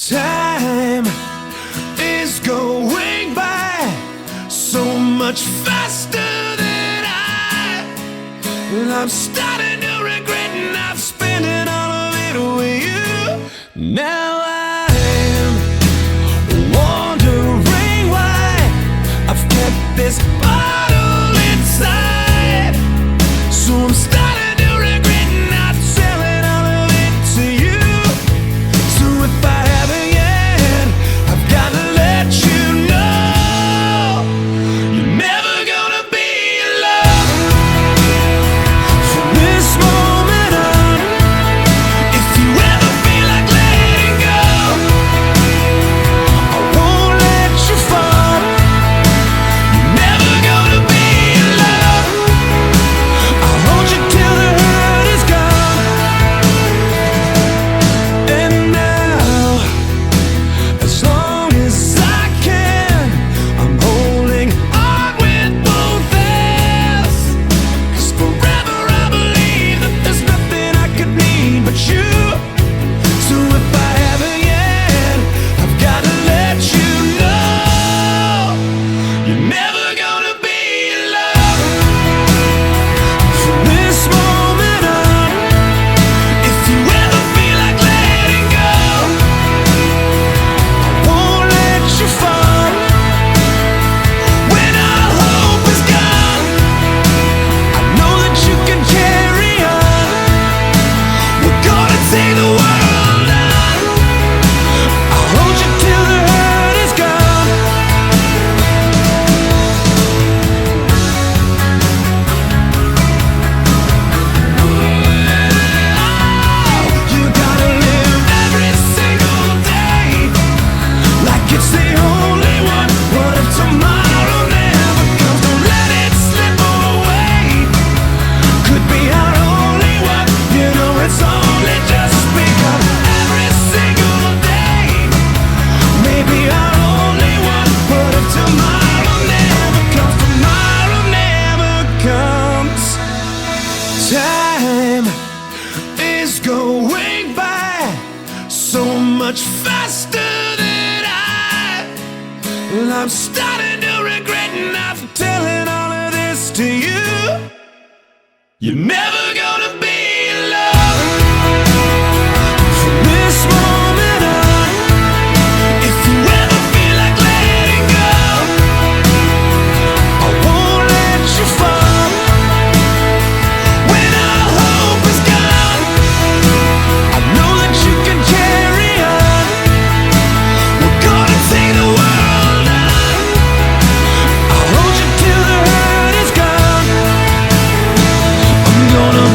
Time is going by so much faster than I'm starting to regret, and I've spent it all of it with you. Now I'm wondering why I've kept this bottle inside. So I'm starting to regret not selling all of it to you. So if I haven't yet, I've got to let you know you're never gonna be alone from this moment on. If you ever feel like letting go, I won't let you fall. You're never gonna be alone. I'll hold you till the hurt is gone. And now, as long as I can, I'm holding on with both hands. 'Cause forever I believe that there's nothing I could need but you. So if I haven't yet, I've got to let you know you're never gonna be alone from this moment on. If you ever feel like letting go, I won't let you fall. When all hope is gone, I know that you can carry on. We're gonna take the world on. I'll hold you till the hurt is gone. You gotta live every single day like it's the only one. What if tomorrow never comes? Don't let it slip away. Could be our only one. You know it's only just begun. Every single day, maybe our only one. What if tomorrow never comes? Tomorrow never comes. Time is going by so much faster than I'm starting to regret not telling all of this to you. You're never gonna be alone from this moment on. If you ever feel like letting go, I won't let you fall. When all hope is gone, I know that you can carry on. We're gonna take the world on. I'll hold you till the hurt is gone. I'm gonna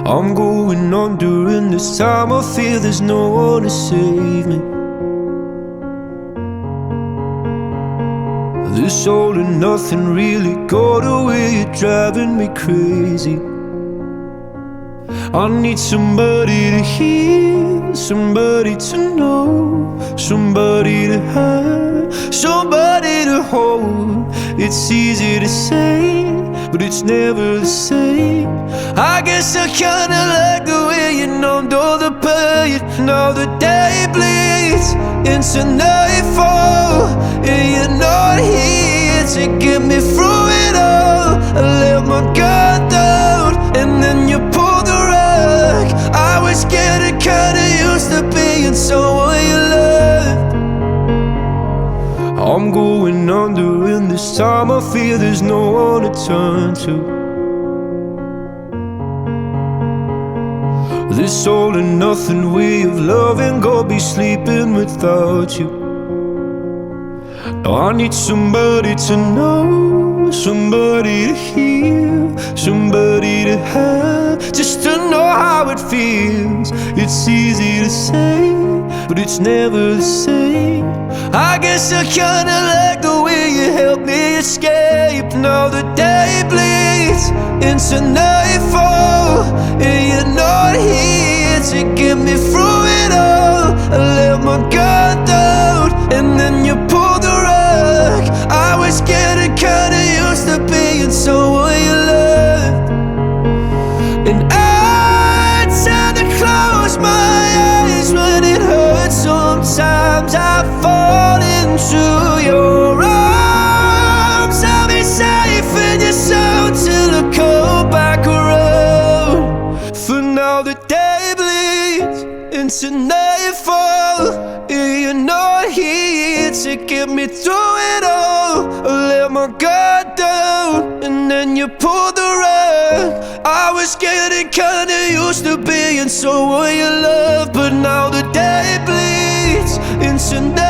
I'm going under, and this time I feel there's no one to save me. This all and nothing really got away, you're driving me crazy. I need somebody to hear, somebody to know, somebody to have, somebody to hold. It's easy to say, but it's never the same. I guess I kinda like the way you numbed all the pain. Now the day bleeds into nightfall, and you're not here to get me through it all. I let my guard down, and then you pulled the rug. I was getting kinda used to being someone you loved. I'm going under, and this time I feel there's no one to turn to. This all and nothing way of loving, go be sleeping without you. Now I need somebody to know, somebody to hear, somebody to have, just to know how it feels. It's easy to say, but it's never the same. I guess I kinda like the way you help me escape. Now the day bleeds into nightfall, and you're not here to get me through it all. I let my guard down, and then you pulled the rug. I was getting kinda used to being someone you loved, and I tend to close my eyes when it hurts. Sometimes I fall into your arms. I'll be safe in your soul till I come back around. For now the day bleeds into nightfall, and you're not here to get me through it all. I let my guard down, and then you pulled the rug. I was getting kinda used to being someone you love, but now the day bleeds into night.